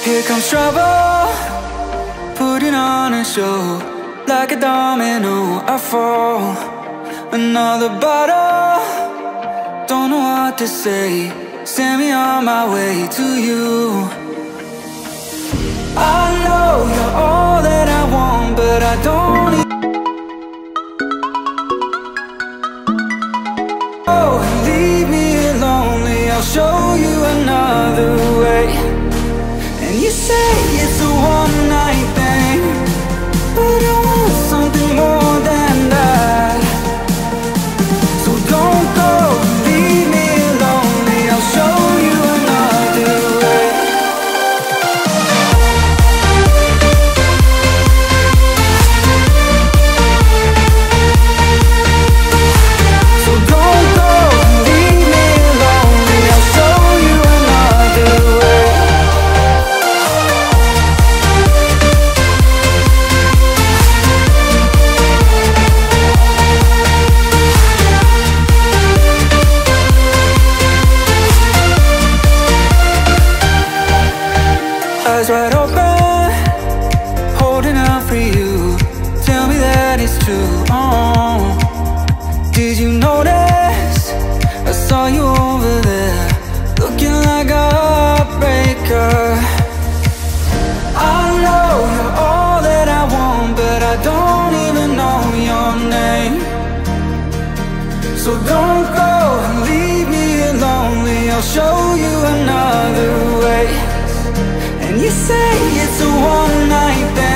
Here comes trouble, putting on a show. Like a domino, I fall. Another bottle, don't know what to say. Send me on my way to you. I know you're all that I want, but I don't need. Oh, leave me lonely, I'll show you another way. And you say it's a one-night thing, but I want something more than that. So don't go, leave me lonely, I'll show you another way. So don't go, leave me lonely, I'll show you another way. Eyes wide open, holding out for you. Tell me that it's true. Oh, did you notice? I saw you over there, looking like a heartbreaker. I know you're all that I want, but I don't even know your name. So don't go and leave me lonely, I'll show you another way. And you say it's a one-night thing,